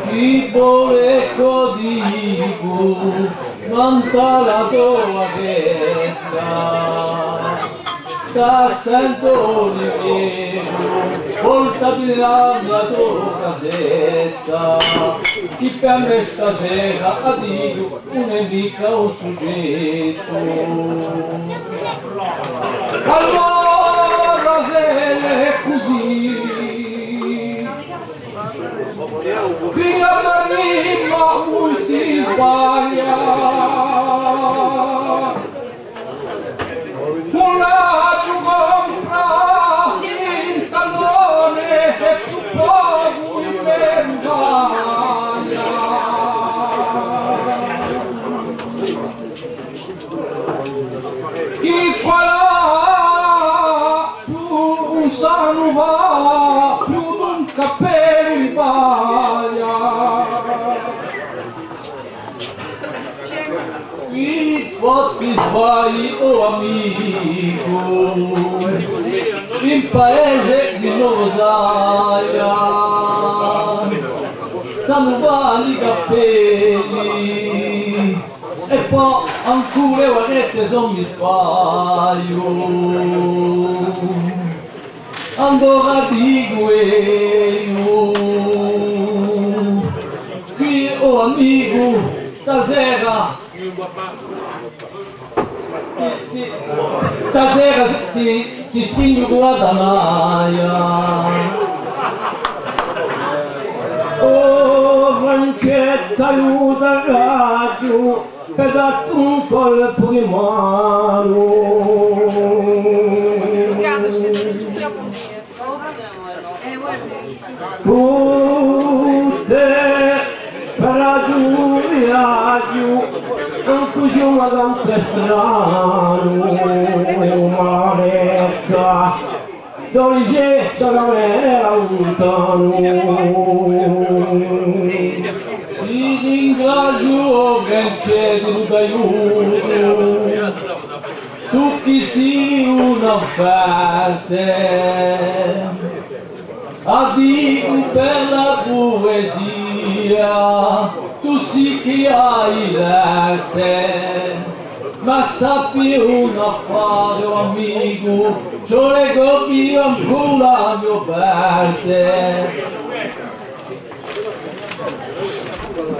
Tipo ecco dico, manta la tua testa, sta sento di meno, portati la mia tua casetta, chi per me stasera a dico, non è mica un soggetto. Allora se è così, via ma non si sbaglia, non la tu compra il tallone e tu poco in menzaglia. Chi qua là più un sano va, più d'un cappello baglia. Qui ti sbagli, oh amico, in paese di Novosaia, sanno vanno i cappelli, e poi ancora guardate se mi sbaglio. Allora dico io, qui oh amico, stasera ti spingo con la danaia. Oh, mancetta aiuta radio, per darti un colpo di mano. Tutte per raggiungere radio, confusione da un strano, umanetta, dolcezza non era lontano. Ti ringrazio che c'è di aiuto, tu chi sei un'offerta, addio per la poesia, tu sì che hai l'arte, ma sappi un affare amico, c'ho le copie ancora mio parte.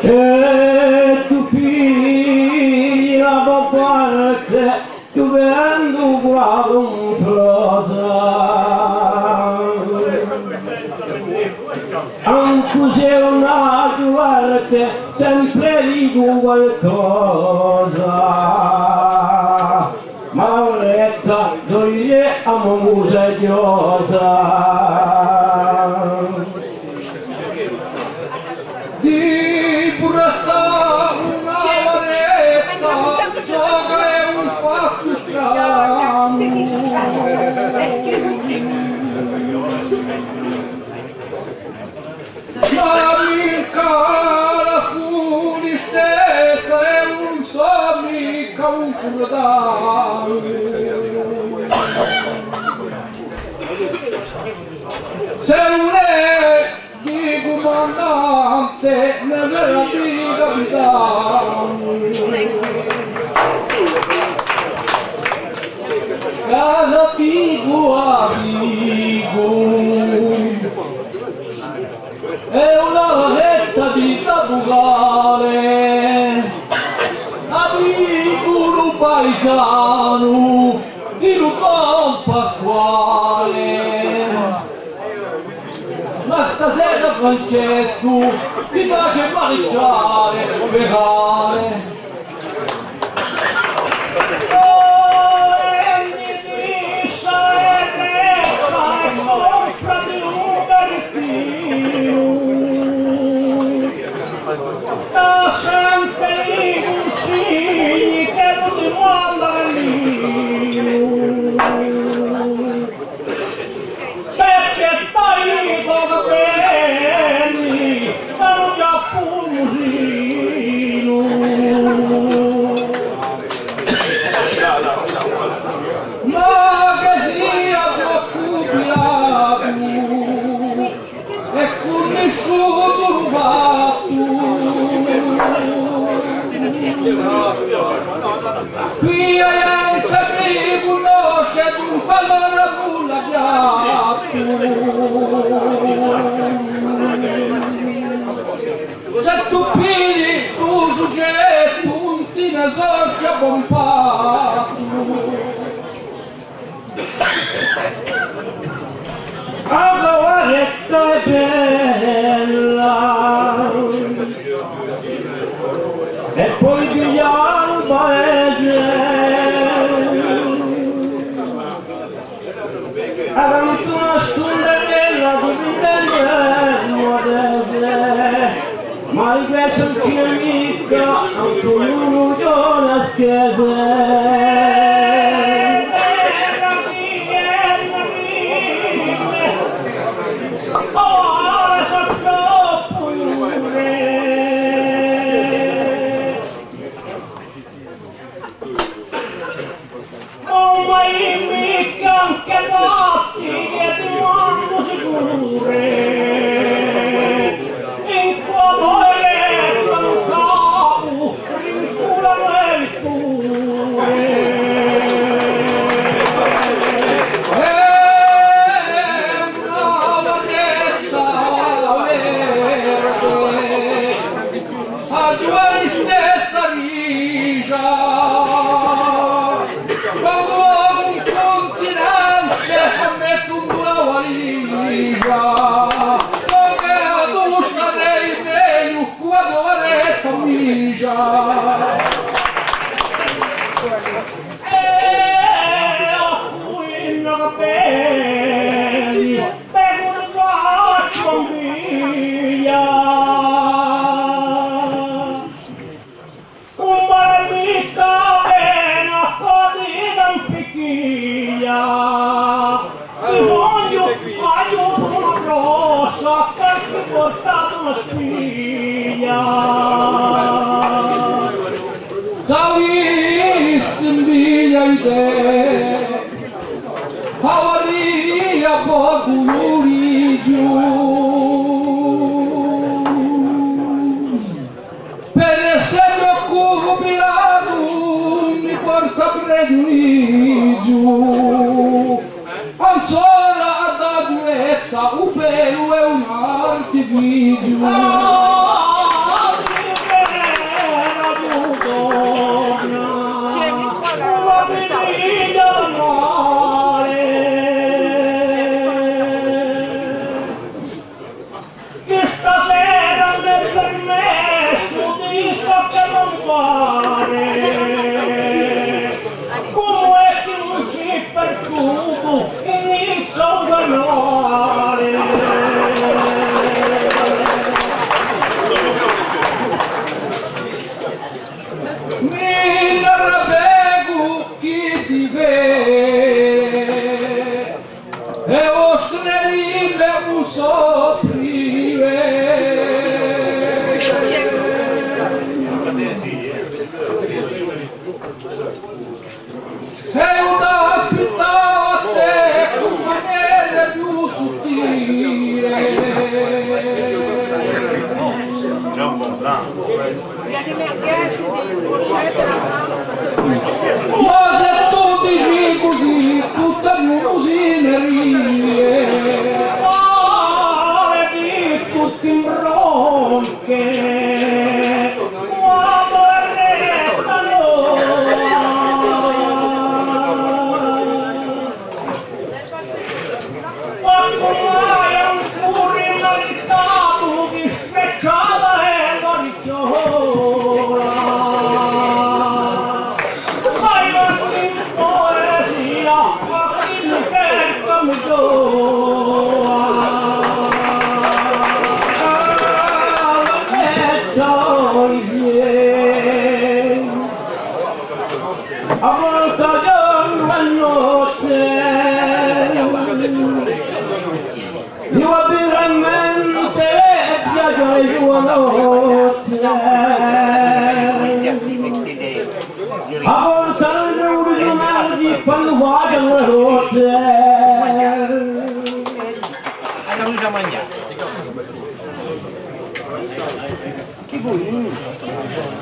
E tu pigli la parte, tu vendo qua un prosa. Anche se una parte, sempre dico qualcosa. Mauretta, gioia, amosa e giosa. Di burrata una varetta, so che è un fatto strano. Ma mica la funi stessa e non so mica un curdano. Se non è di comandante, ne sarà di capitano. Casa pico amico, è una varetta di capugale, amico un paesano di Lucon Pasquale. Ma stasera Francesco ti piace maresciare, pegare. Sta sempre lì consigli che non ti manda lì. Perché stai come belli, non gli appunto. nulla piatto. Se tu pigli stu soggetto, non ti ne sorge a buon patto. La cavaretta è bella e poi pigliare un paese avanti una stundarella con il ma di questo non ci è mica Antonio Giona Schese.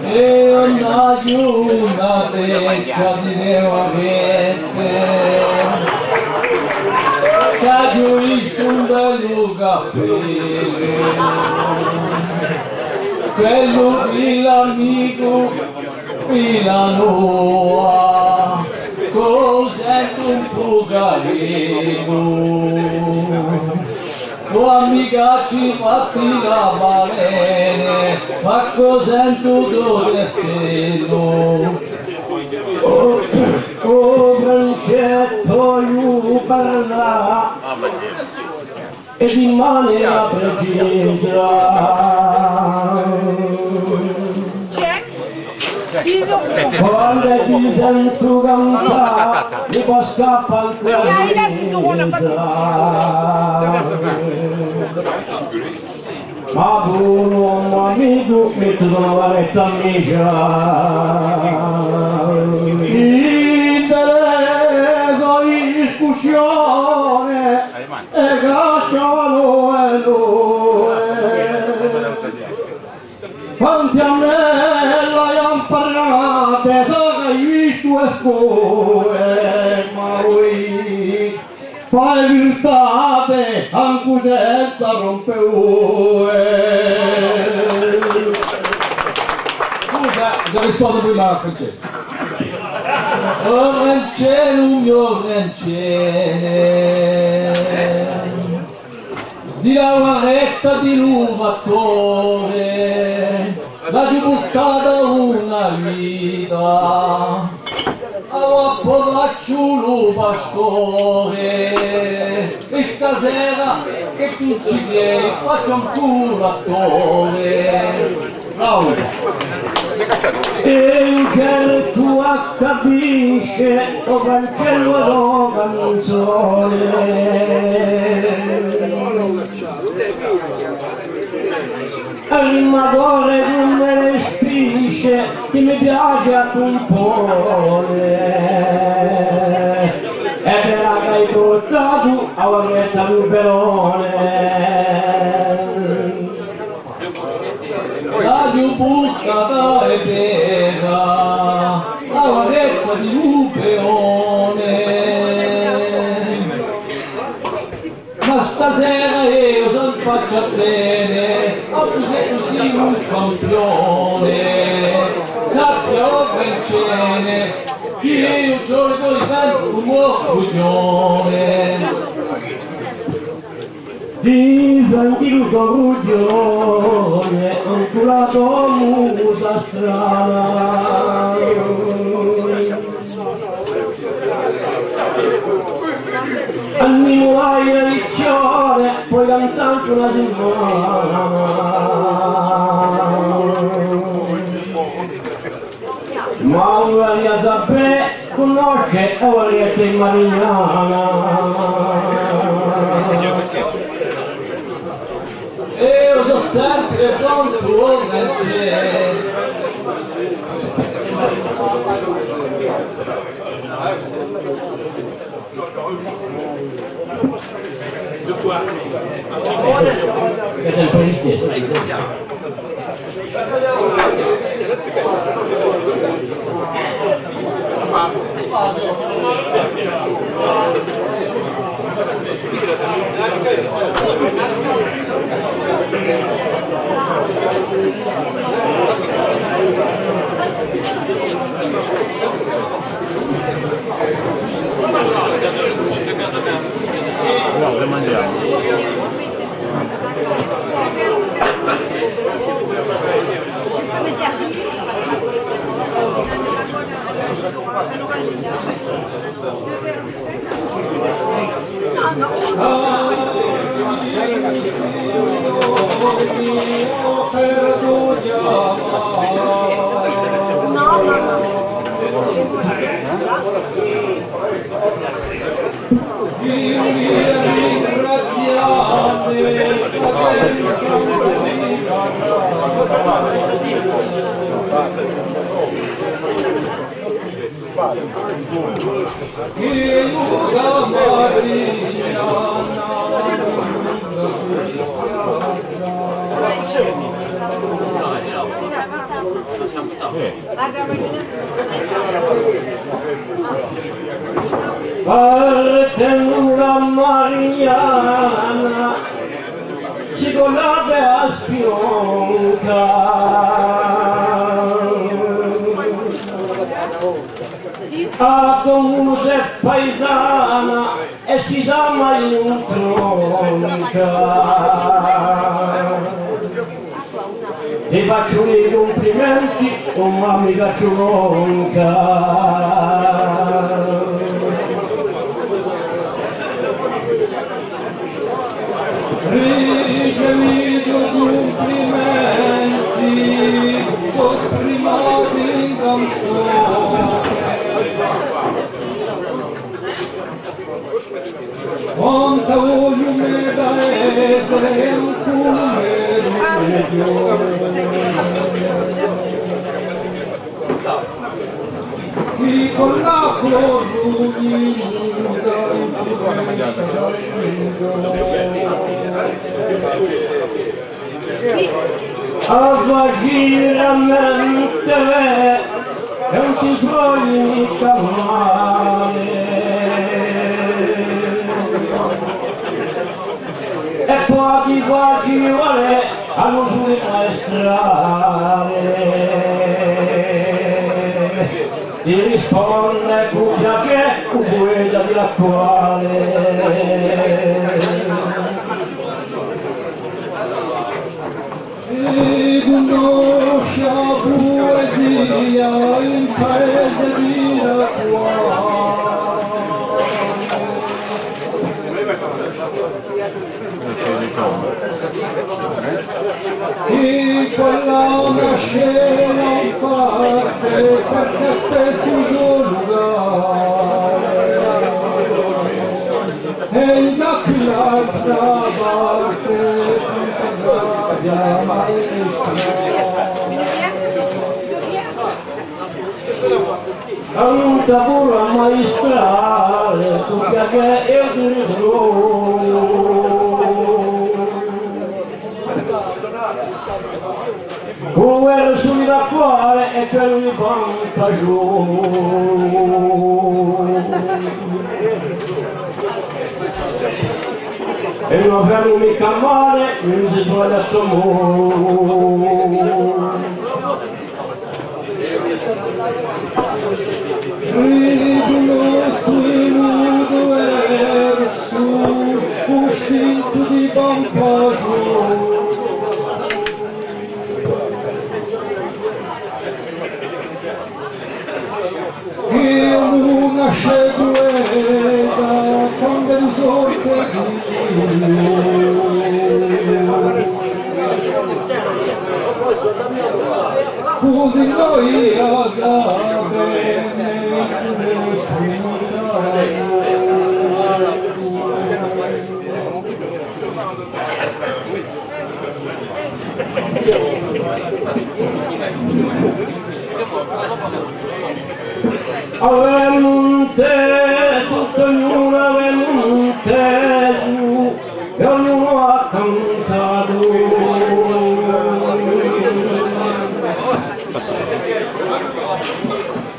E una giornata di Caggio un bello cappello, quello dell'amico Milanoa, cos'è un fugalino, tu amica ci fatti la balene, ma cos'è tutto del cielo. Oh Brancetto, io parla e rimane la precisa. C'è? Quando ti sento cantare, mi può scappare ancora. Ma tu, uomo amico, metti una varetta amica. Interessa discussione e cacciano e noi. Quanti anelli hanno parlato, so che hai visto e scuole, ma lui fai virtate anche senza rompere. Scusa, devo rispondere prima a Francesco. Oh Ranceno, mio Rancene, di la varetta di luvatore, l'ha buttata una vita, a povacciolo pastore, e stasera che tu ci vieni, faccio un curatore. Bravo! E che tu capisce, o cancello la canzone. Animatore non me ne spinge, che mi piace a compone. E per la che hai portato a varetta Luberone. La più buttata e vera, la varetta di Lupeone. Ma stasera io son faccio a bene, anche se così un campione. Sappia o Francene, che io giorno di tanto un buon coglione. Di tranquillo rugione, ancora muta strana. Annimolai e riccione, poi cantante una settimana. Ma voglio sapere, conosce e voglio che Marignana. Io sono sempre pronto a leggere. È sempre gli stessi. No, le mangiamo. Parte una Marignana la bella a comune paesana e si dà mai un tronca. Ti faccio i complimenti, ma mi faccio ronca. Ricevi due complimenti, sosprimati in canzone. Quanta voglio me da essere un chi con la corruginosa avvaginamente e non ti voglio mica male. E poi ti vuole all'usura maestrale ti risponde con piacere quella di la quale si conosce la poesia in paese di Racquale. Chi quella nasce non parte perché spesso sono lugar e da quell'altra parte tanta tanta pura maestrale tu che io ti ritrovo come sul da cuore e quello di banca giù e non fermo mica male non si sbaglia il suo amore riconosco il nudo verso un spinto di banca giù. Che una scegueta quando risorte così noi la sapene avevamo un te, tutto ognuno aveva un te su e ognuno ha cantato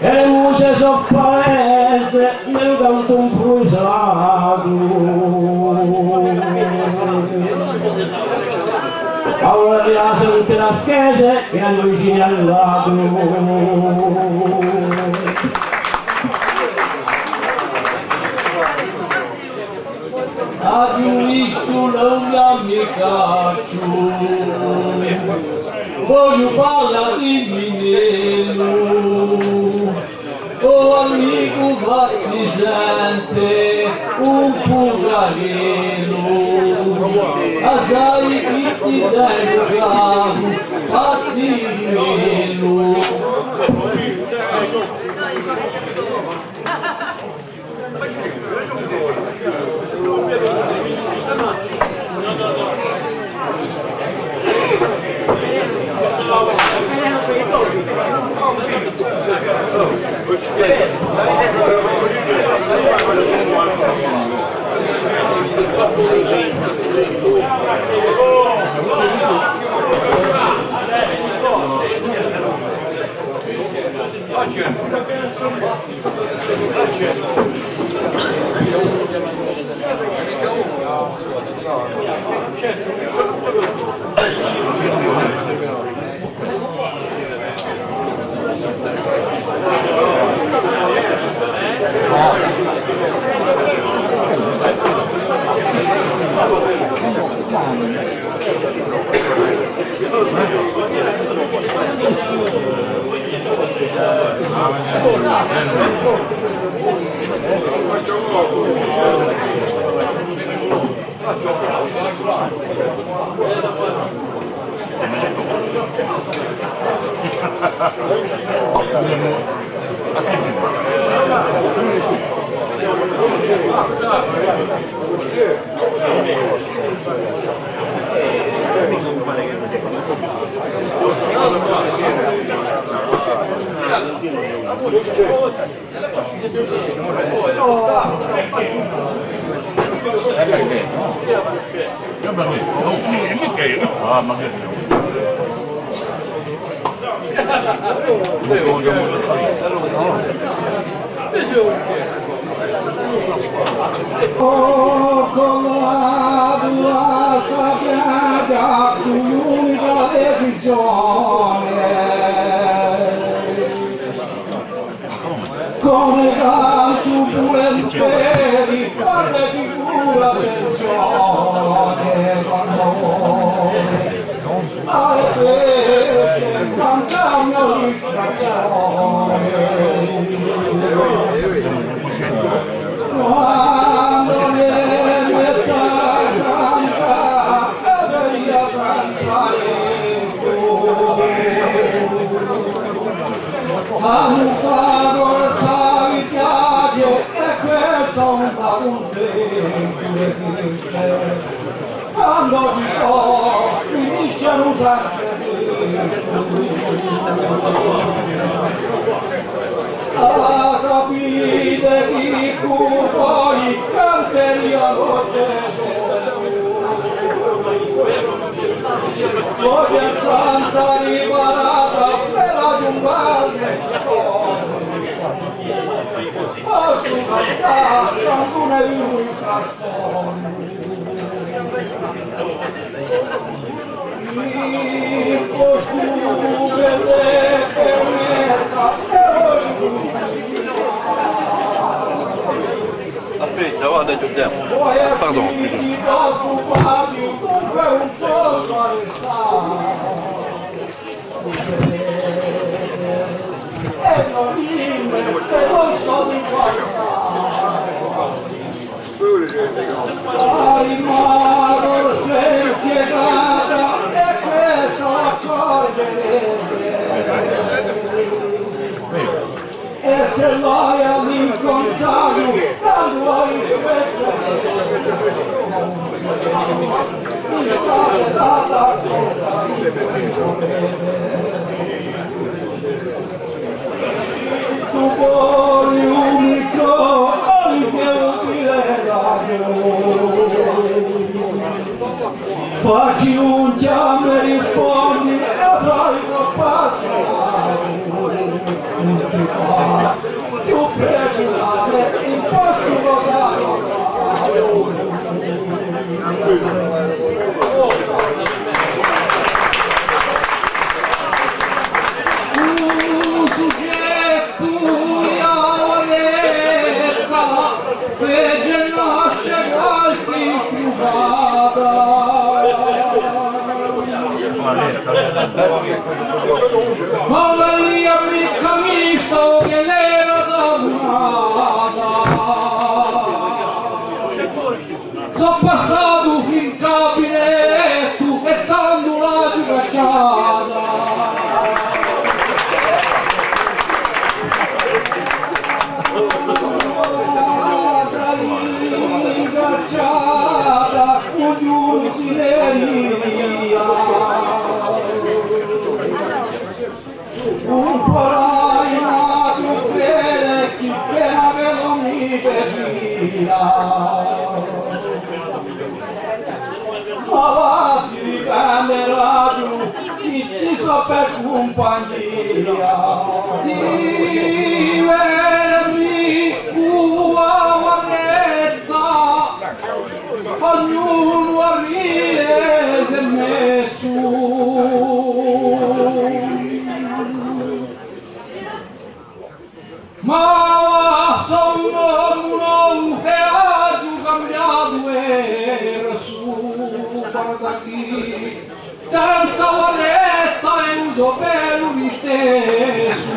e le muse sono palese nel canto improvvisato ora la sente la schese e allucini al lato ad un visto non mi caccio voglio parlare di Minello oh amico fatti sente un pugariello assai chi ti dai capo fatti di melo Certo. Ho colato la sapienza l'unica decisione come canto volentieri fare figura attenzione ai queste cantano distrazione quando viene canta via senza Anfado savi piace e questo un contento quando ci sono finisce l'usare sapete chi tu poi canteriamo te Gloria Santa riparata per la giungare posso cantare quando ne vivo in castone il costume che messa Aspetta, guarda, aggiungiamo. Pardon. E se vai all'incontrario, tanto hai spezza mi sta stata cosa tu vuoi unico che utile facci un chiamo e rispondi e sai soppassionato più preparate in posto lodato un soggetto iaoletta fece nascere qualche trovata con la mia amica misto che l'era dannata sono passato in cabinetto e tanto la giuracciata ognuno si leria un parainato crede chi pena che non mi via ma va ti dipenderà tu chi ti so per compagnia divermi tua guaretta ognuno a ridere se nessuno ma sono uno che ha cambiato era su guarda chi senza guaretta e uso per lui stesso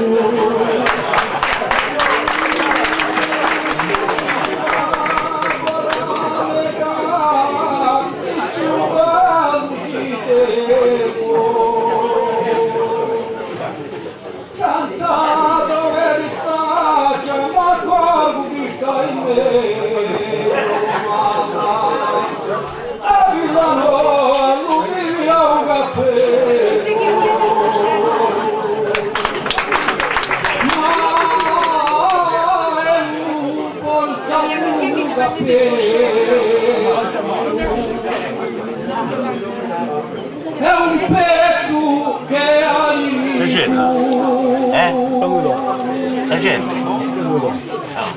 è un pezzo che all'inizio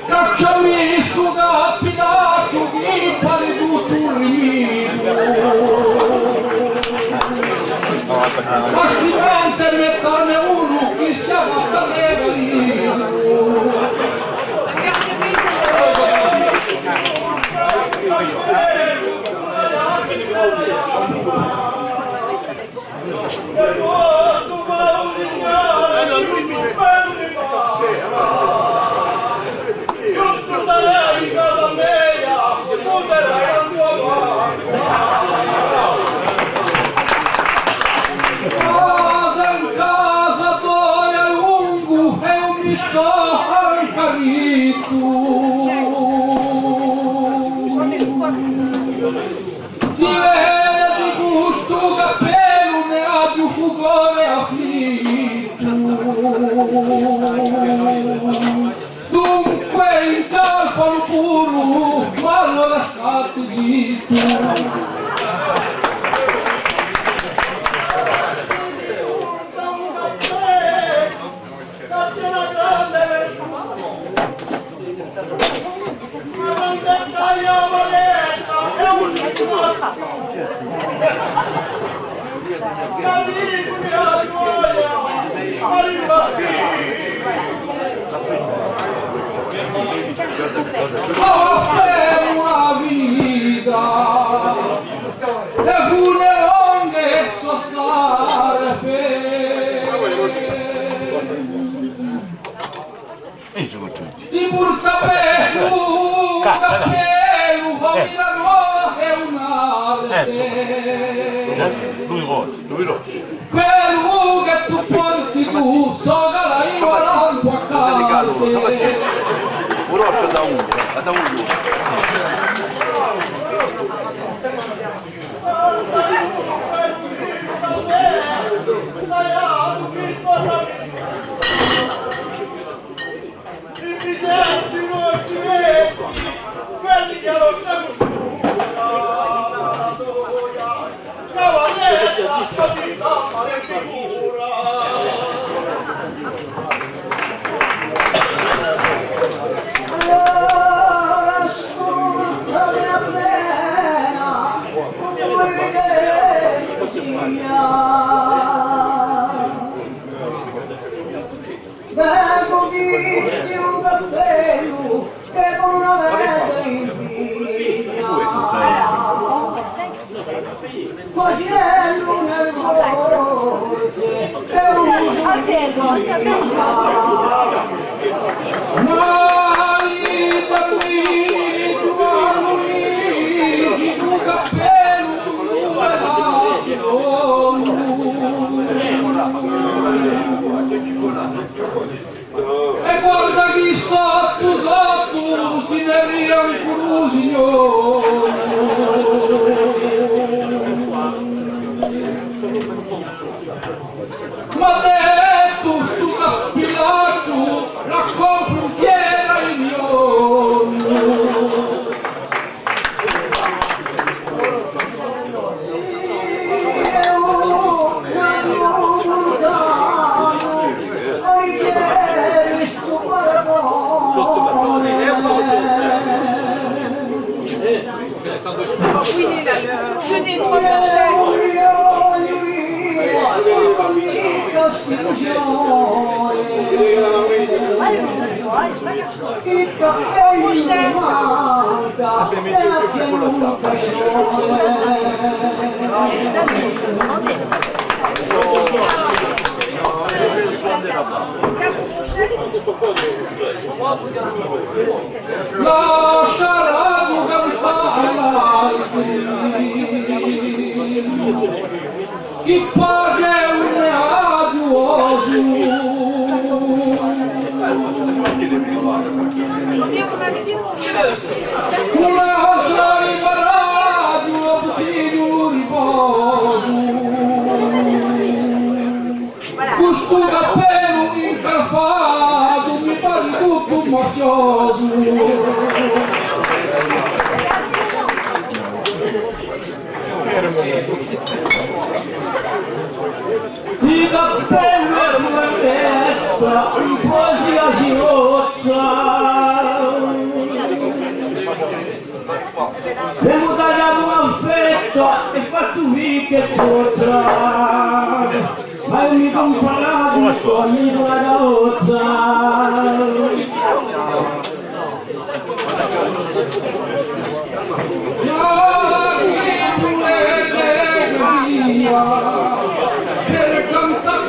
cacciami su capitaccio che pare tutto un rimito ma scrivente mettane uno che si fatta casa in casa toia lungo e un misto carito ti vedi gusto cappello ne ha più cuore afflitto dunque incalfano puro ma allora scatti zitto una vita le funeronghe sossare di burtapetto cappello famiglia nuova e un'arte quello che tu porti tu so che la imparando a carte Uroscio da uno, da uno. Vengo di un cappello che con una verde invidia quasi nel voce e un Luigi, tu cappello, e guarda chi sotto si ne ria ancora signore ma detto sto cappellaccio racconta un fiera Quindi là, più dentro la lasciala tu cantare chi pace un radioso una altra riparato di un riposo questo cappello incalfato mi pare tutto un mafioso e fatto che c'ho ma io mi comparato mi la gozza per cantare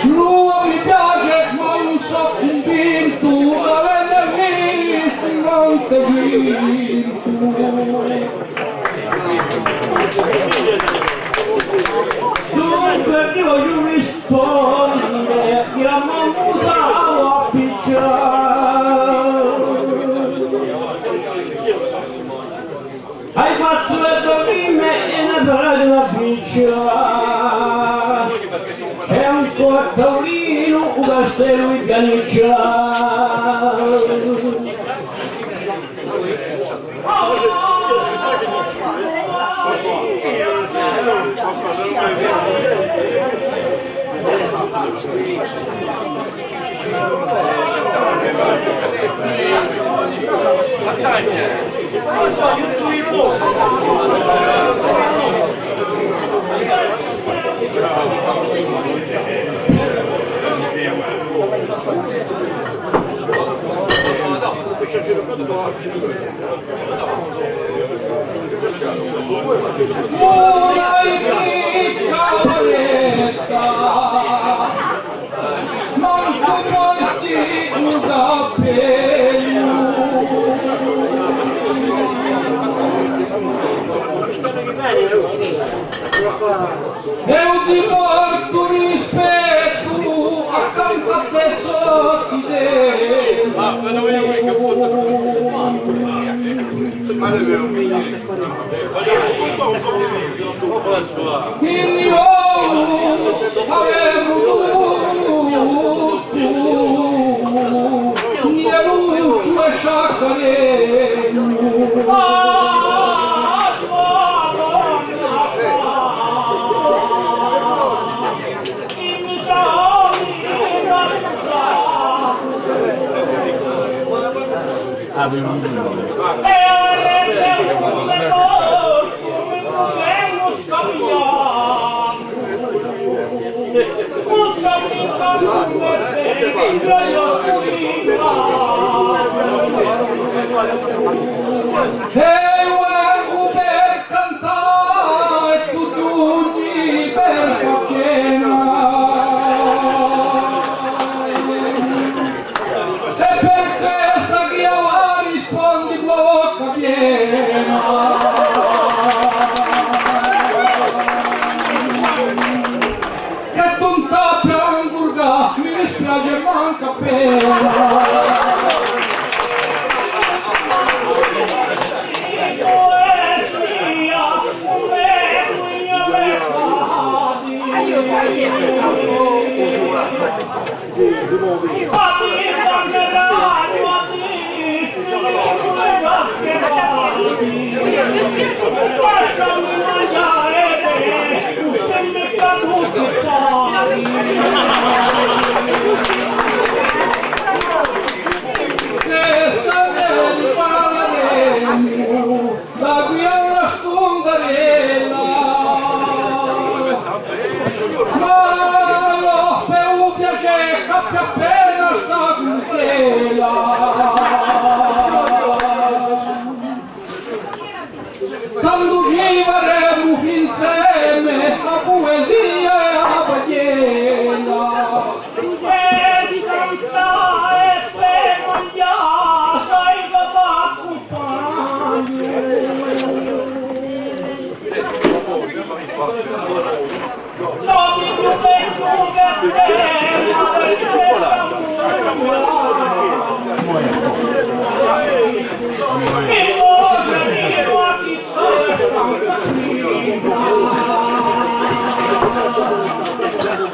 con mi piace ma non so convinto avete visto non te dunque io voglio rispondere io non usavo a picciare hai fatto le dorime e ne prendi la piccia c'è un tavolino un castello di pianiccia Attaglia! Eu di morto rispetto accanto a te il mio avevo tutto mia luce e sciacquarello eu vengo per cantare e tutti per facena e perché sa chi rispondi bocca piena che tu un tappia un gurga mi dispiace manca pena Monsieur, c'est pour che sapevi parlaremo da qui a una stondarella ma io per un piacere cappia appena sta tutela quando ci faremo insieme a poesia e a pagella di santa e fecondiata e papà sono più bello che te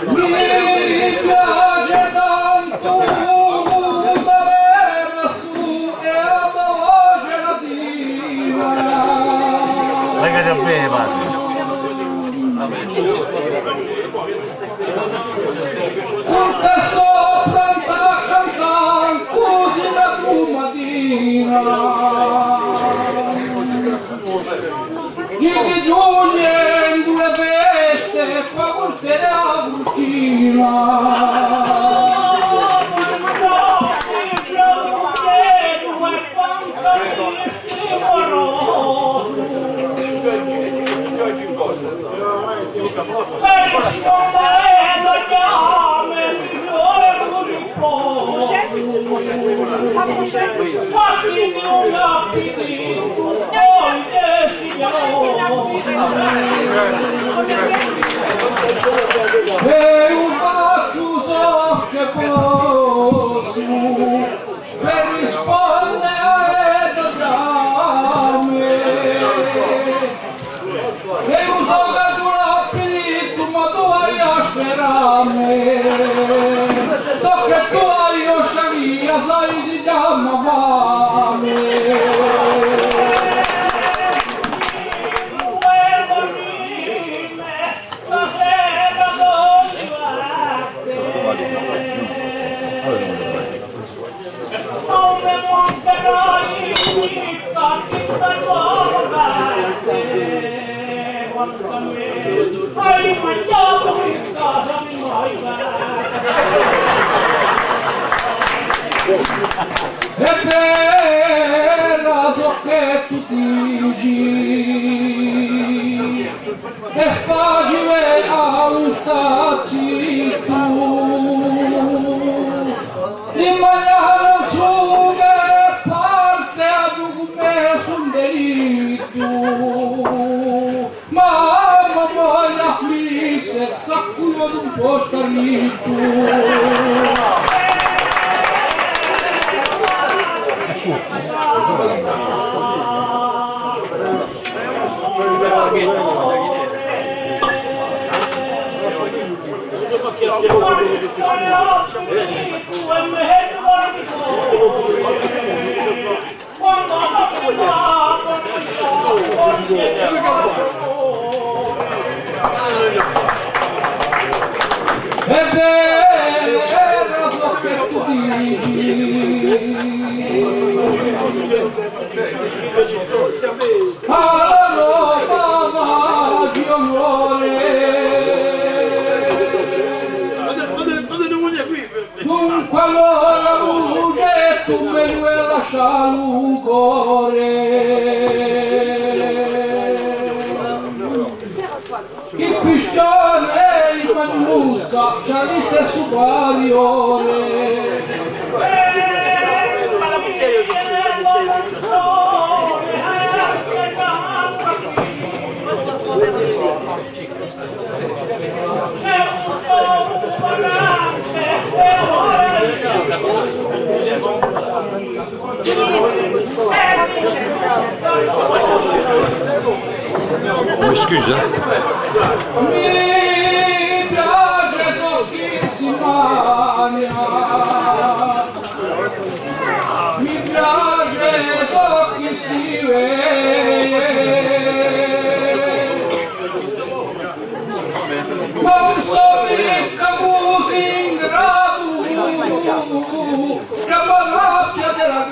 mi piace tanto averla su e a voce latina Legati bene, padre. tutte sopra cantare così da mattina Gigi Giugno in due feste qua porterà a cucina e io faccio so che posso per rispondere da me e io so che tu l'hai finito ma tu hai a sperare so che tu hai osciavia sai si chiama fame e per so che tu dici tu. Mamma mia, mi se sacco io non posso stare tu. È vero so che tu dici, alla Roma di onore. Dunque allora luce tu me vuoi lasciare un cuore. Chi piscione il magmusca c'ha di sé superiore. On m'excuse, hein. Mi piace socchissima mi piace socchissime non so ricca così ingrato che m'arrabbia della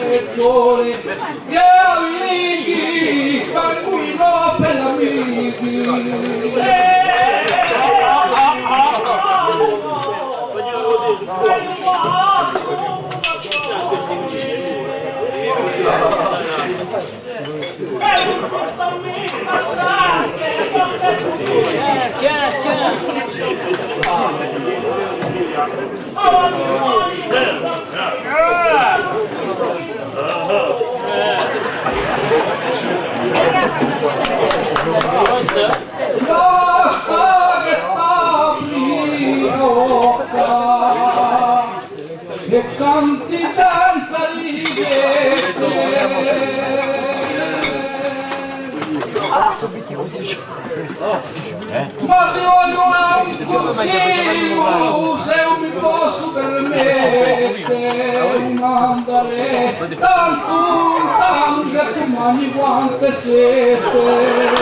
regione che amici qualcuno per amici basta che t'apri bocca e canti senza lighette. Ma ti voglio un consiglio, se non mi posso permettere un andare tanto se tu mangi quante sete.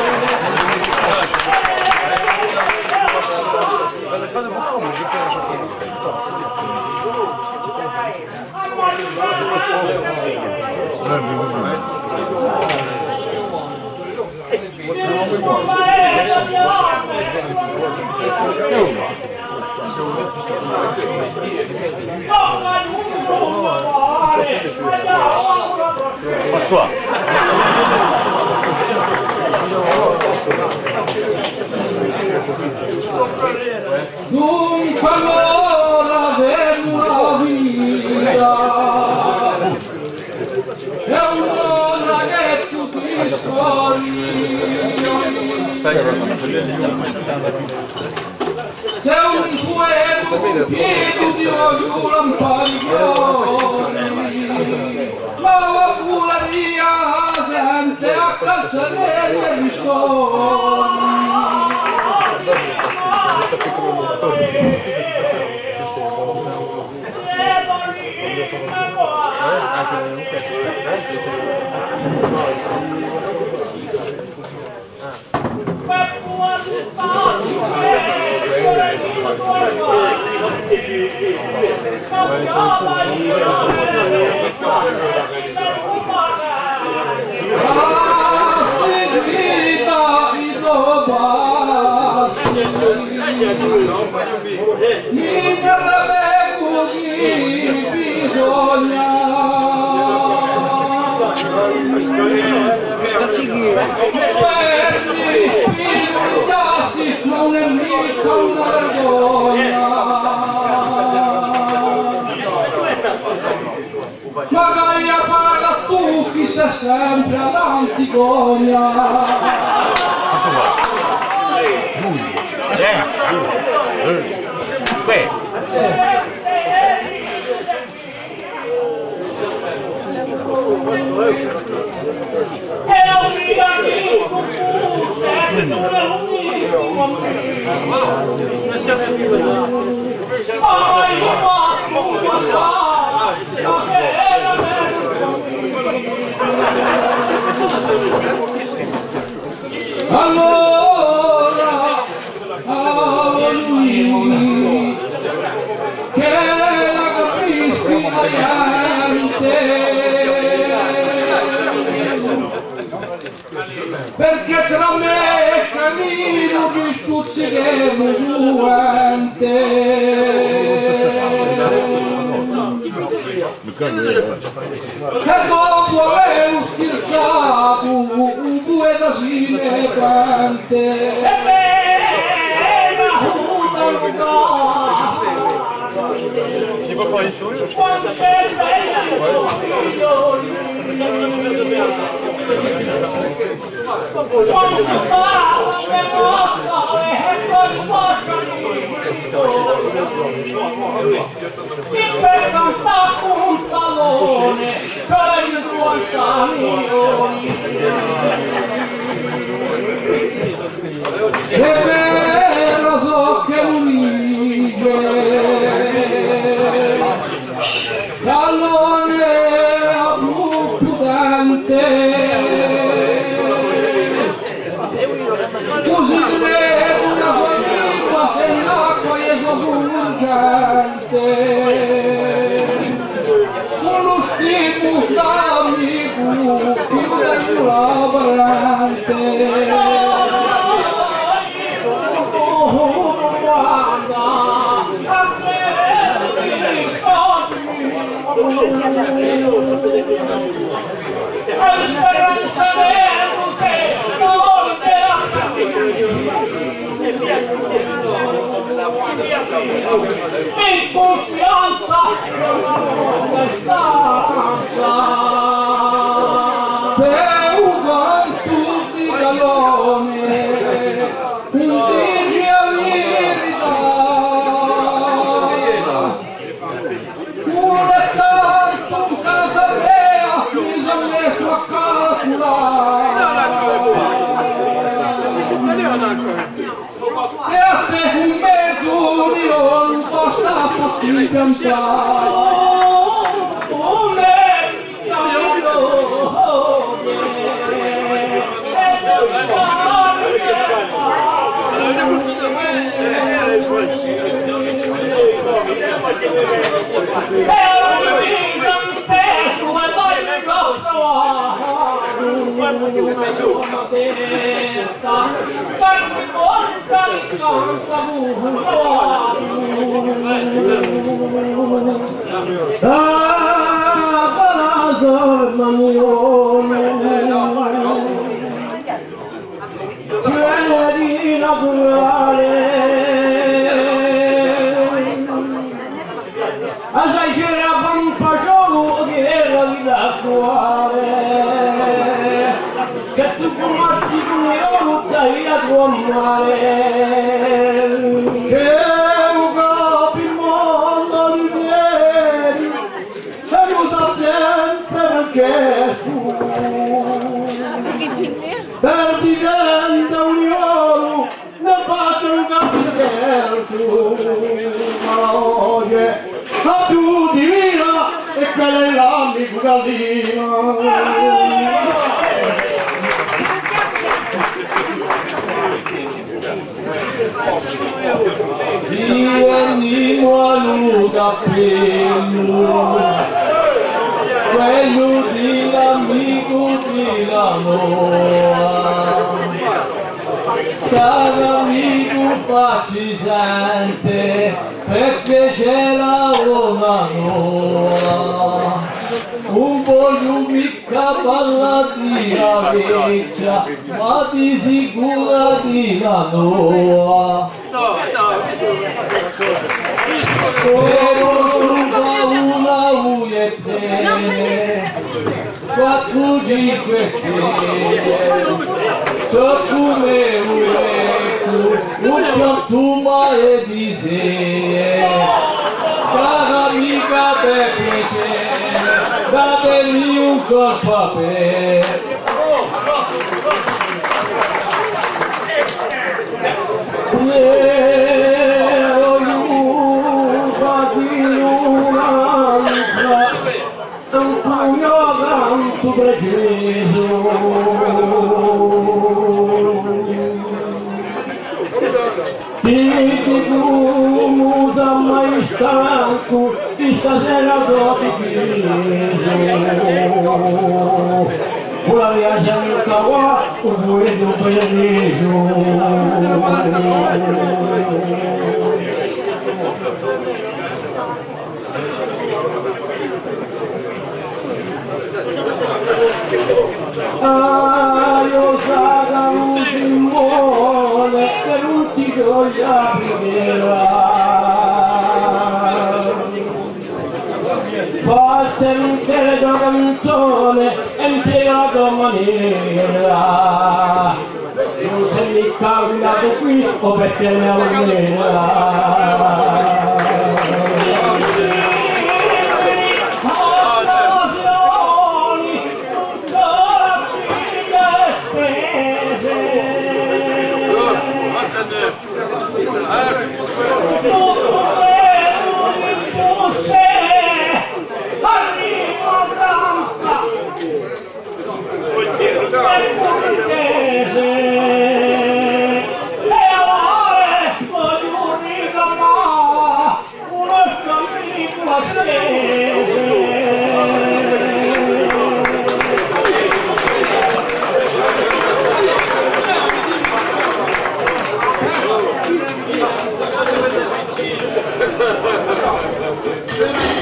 François. Dunque allora della vita è un'ora che tu ti scogli. Se un cuero pieno di olio lampariglioni ma la pularia sente a calzare e ristorni. Sentita i dobassi mi parlavo chi bisogna perdi i tassi non è mica una vergogna. magari paga tu chi sei sempre all'Antigonia. Qui. Allora, a lui che la capisci niente, perché tra me e Canino ci stuzzicheremo e dopo aver schirciato un due d'asine quante Si può poi su? e vera so che Luigi Callone a più prudente così una famiglia e l'acqua è soffuggente sono stimo d'amico più del lavorante. In confianza Per un canto di Callone un dice a verità un è tanto in casa mia mi sono messo a calcolare e a te un mezzo non basta farsi piantare. Assai c'era un paciolo che era vita attuale. Se tu fumasti con io dai la tua male. C'è un capo in mondo di ieri e lo sappiente Francesco. Per diventa un io ne faccio un capo ma oggi a più divina e quella è l'amico Caldino. Vieni al cappello, quello dell'amico di la Noa, caro amico facci sente, perché c'è la Noa, non voglio mica parlare di la vecchia, ma di sicura di la Noa. Però sulla una uiete, 4, 5, 6, so come un piantumare di sé, cara amica per piacere, datemi un corpo a me. Stasera dopo Ora viaggiamo in Kawa, vuoi dopo io sarò un simbolo per un titolo di aprire. Passa l'intero canzone e impiegato a maniera. Non sei mi cambiato qui o perché ne ho nera.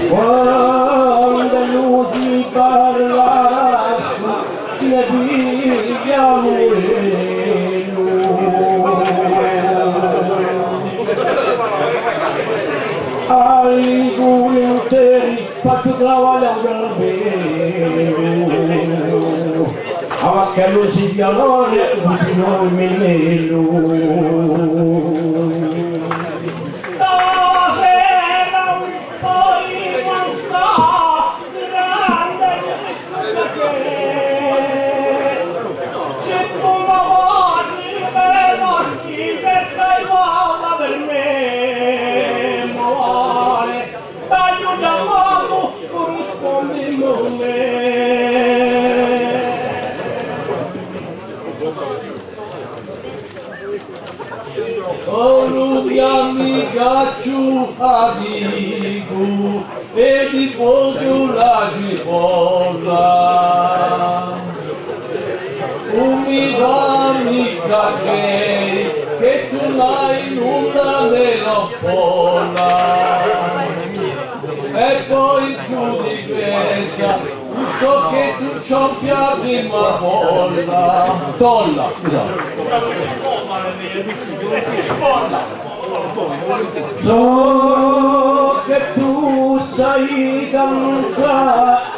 Quando musica lascia, si ne pigliamo ai curi interi, faccio lavorare bene. A che lo si pianore, non il menello. Mi cacciu adigu e di podio la cipolla mi cacciei che tu l'hai nulla meno polla e poi tu di questa so che tu ciompi a prima bolla tolla So che tu sai cantare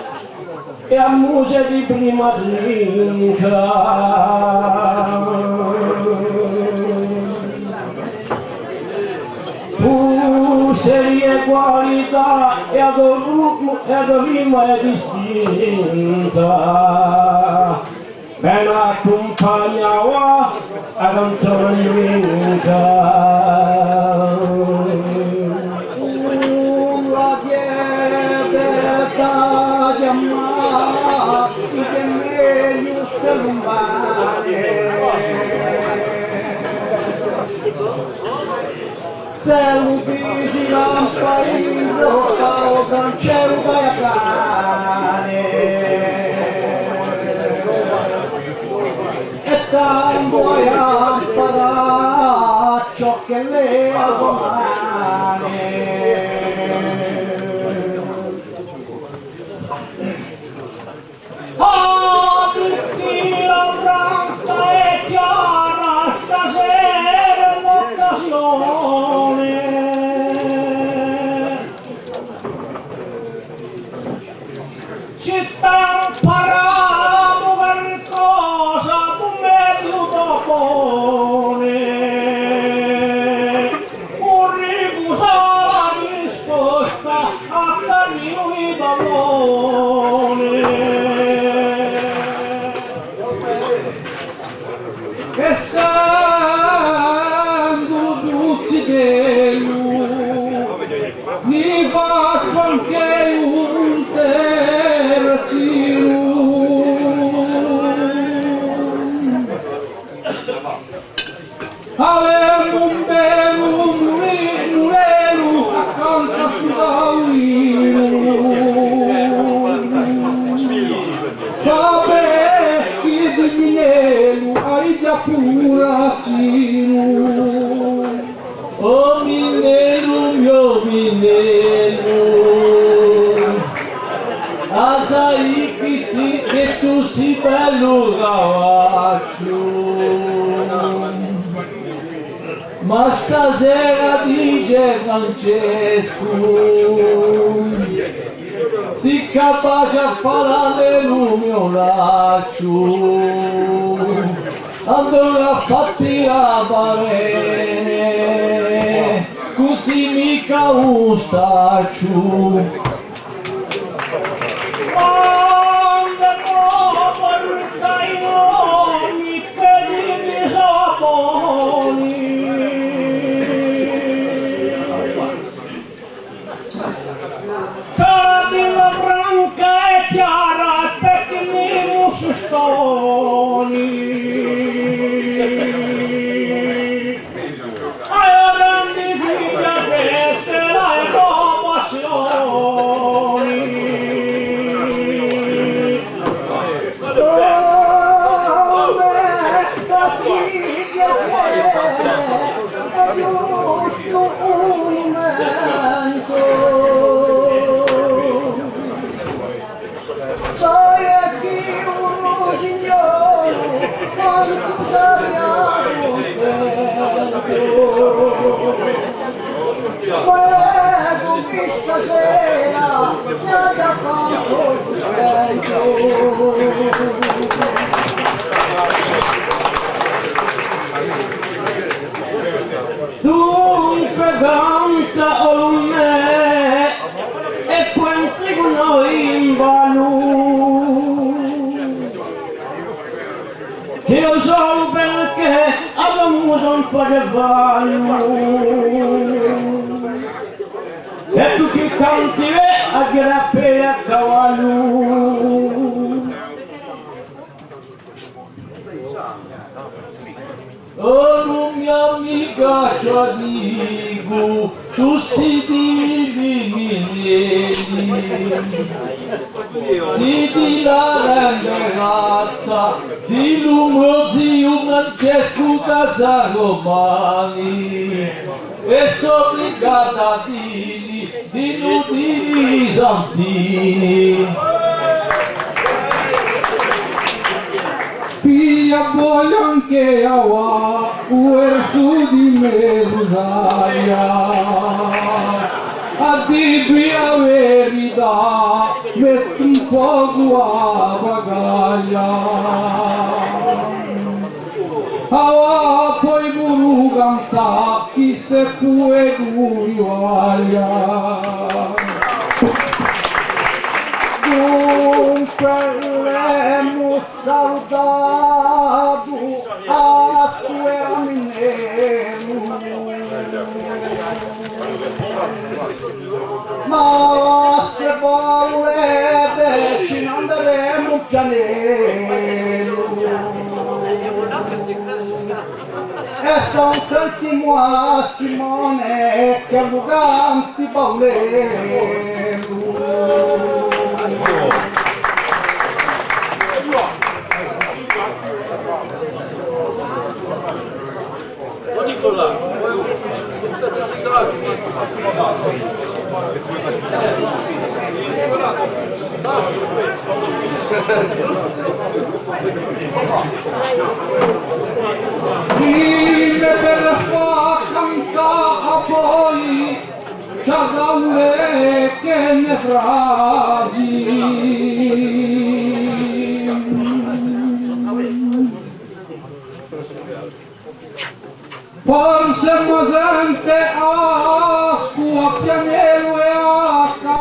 e a musica di prima trinca tu serie qualità e ad rima è distinta ben accompagnava a canzone la chiede da chiamare che meglio se non vale se lo visi lampa in rotta o cancello da cane tanto a imparare ciò che le umane tutti la franca è chiara stasera l'occasione via puratino. Oh minero mio minero, asai che tu si bello cavaccio, ma stasera dice Francesco, si capace a fare l'umionaccio, allora fatti la parere, così mica un staccio. Dunque canta o me e poi entri con noi in ballo, che io so perché avevo un po' di ballo, e tu che canti a grappare a cavallo. Oh mia amica dico, tu si divini, si di la ragazza, di lungo zio Francesco Casaromani, e sono obbligata a dirgli di nudini santini. Pia voglio anche a su di me Rosaria, a dirvi la verità, metti un po' a bagaglia. Awa poi guru canta, chi se pure guru voglia. Dunque l'emo saudado a sua mineiro, ma se volete ci andremo un pianero e son sentimo a Simone che arroganti ballero. Vive per la sua canta poi c'ha da ure che ne fragi. Forse mo sente